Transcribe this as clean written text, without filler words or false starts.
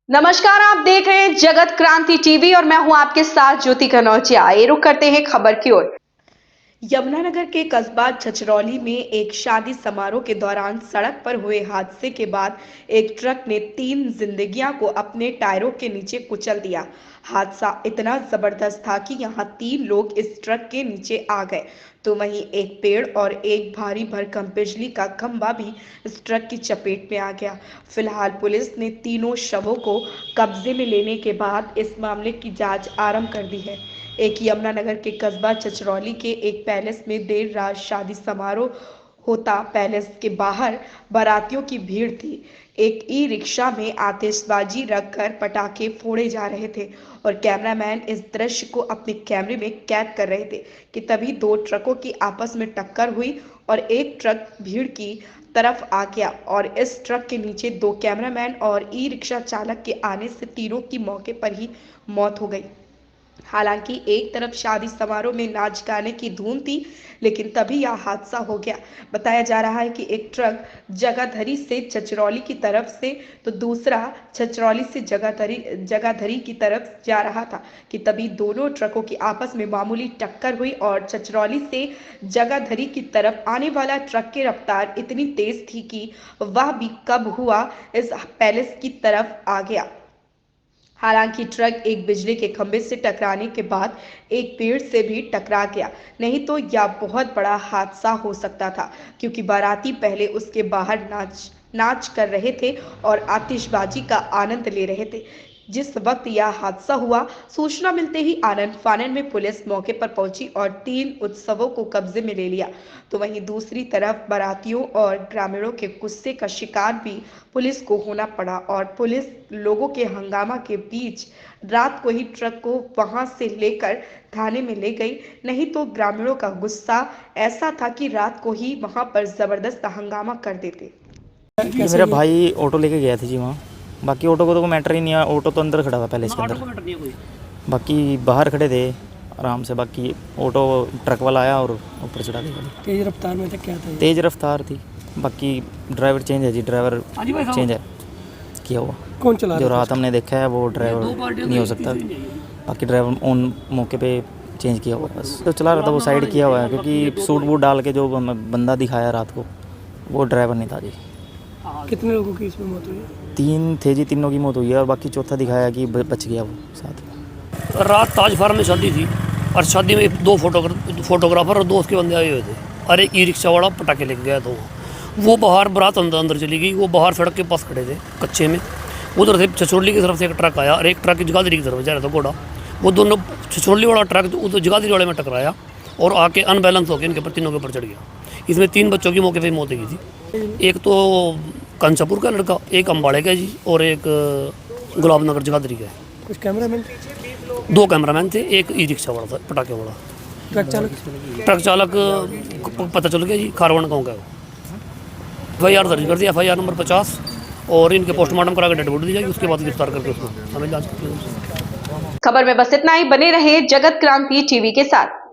नमस्कार, आप देख रहे हैं जगत क्रांति टीवी और मैं हूं आपके साथ ज्योति कनौजिया। आइए रुक करते हैं खबर की ओर। यमुनानगर के कस्बा छछरौली में एक शादी समारोह के दौरान सड़क पर हुए हादसे के बाद एक ट्रक ने 3 जिंदगियां को अपने टायरों के नीचे कुचल दिया। हादसा इतना जबरदस्त था कि यहां 3 लोग इस ट्रक के नीचे आ गए, तो वहीं एक पेड़ और एक भारी भरकम बिजली का खंभा भी इस ट्रक की चपेट में आ गया। फिलहाल पुलिस ने तीनों शवों को कब्जे में लेने के बाद इस मामले की जांच आरंभ कर दी है। एक यमुनानगर के कस्बा छछरौली के एक पैलेस में देर रात शादी समारोह होता। पैलेस के बाहर बारातियों की भीड़ थी। एक ई रिक्शा में आतिशबाजी रखकर पटाखे फोड़े जा रहे थे और कैमरामैन इस दृश्य को अपने कैमरे में कैद कर रहे थे कि तभी 2 ट्रकों की आपस में टक्कर हुई और एक ट्रक भीड़ की तरफ आ गया और इस ट्रक के नीचे 2 कैमरामैन और ई रिक्शा चालक के आने से तीनों की मौके पर ही मौत हो गई। हालांकि एक तरफ शादी समारोह में नाच गाने की धूम थी, लेकिन तभी यह हादसा हो गया। बताया जा रहा है कि एक ट्रक जगाधरी से छछरौली की तरफ से तो दूसरा छछरौली से जगाधरी की तरफ जा रहा था कि तभी दोनों ट्रकों की आपस में मामूली टक्कर हुई और छछरौली से जगाधरी की तरफ आने वाला ट्रक की रफ्तार इतनी तेज थी कि वह भी कब हुआ इस पैलेस की तरफ आ गया। हालांकि ट्रक एक बिजली के खंभे से टकराने के बाद एक पेड़ से भी टकरा गया, नहीं तो यह बहुत बड़ा हादसा हो सकता था, क्योंकि बाराती पहले उसके बाहर नाच कर रहे थे और आतिशबाजी का आनंद ले रहे थे। जिस वक्त यह हादसा हुआ, सूचना मिलते ही आनन फानन में पुलिस मौके पर पहुंची और 3 उत्सवों को कब्जे में ले लिया। तो वहीं दूसरी तरफ बारातियों और ग्रामीणों के गुस्से का शिकार भी पुलिस को होना पड़ा और पुलिस लोगों के हंगामा के बीच रात को ही ट्रक को वहां से लेकर थाने में ले गई। नहीं तो ग्रामीणों का गुस्सा ऐसा था कि रात को ही वहां पर जबरदस्त हंगामा कर देते। ये मेरा भाई ऑटो लेके गया था जी वहाँ। बाकी ऑटो को तो कोई मैटर ही नहीं है, ऑटो तो अंदर खड़ा था पहले इसके अंदर, बाकी बाहर खड़े थे आराम से। बाकी ऑटो ट्रक वाला आया और ऊपर चढ़ा दिया। तेज रफ्तार में था, क्या था? तेज़ रफ्तार थी। बाकी ड्राइवर चेंज है जी, ड्राइवर चेंज है किया हुआ। कौन चला जो रहा रात हमने देखा है वो ड्राइवर नहीं हो सकता। बाकी ड्राइवर ऑन मौके पे चेंज किया हुआ बस। तो चला रहा था वो साइड किया हुआ है, क्योंकि सूट बूट डाल के जो बंदा दिखाया रात को वो ड्राइवर नहीं था जी। कितने लोगों की इसमें मौत हुई? 3 थे जी, तीनों की मौत हुई है और बाकी चौथा दिखाया कि बच गया वो साथ में। रात ताज फार्म में शादी थी और शादी में 2 फोटोग्राफर और 2 उसके बंदे आए हुए थे और एक ई रिक्शा वाला पटाखे लेके गया था। वो बाहर बारात अंदर चली गई। वो बाहर सड़क के पास खड़े थे कच्चे में। उधर से छछरौली की तरफ से एक ट्रक आया और एक ट्रक जगाधरी की तरफ जा रहा था घोड़ा। वो दोनों छछरौली वाला ट्रक उधर जगाधरी वाले में टकराया और आके अनबैलेंस होकर इनके ऊपर तीनों के ऊपर चढ़ गया। इसमें 3 बच्चों की मौके पर मौत हुई थी। एक तो कंचापुर का लड़का, एक अम्बाड़े का जी और एक गुलाब नगर जगाधरी का है। कुछ कैमरामैन? 2 कैमरामैन थे, एक ई रिक्शा वाला था पटाखे वाला। ट्रक चालक पता चल गया जी, खारवण गाँव का है। FIR दर्ज कर दिया, FIR नंबर 50 और इनके पोस्टमार्टम करा के डेड बॉडी दी जाएगी। उसके बाद गिरफ्तार करके उसको हमें जांच। खबर में बस इतना ही। बने रहे जगत क्रांति टीवी के साथ।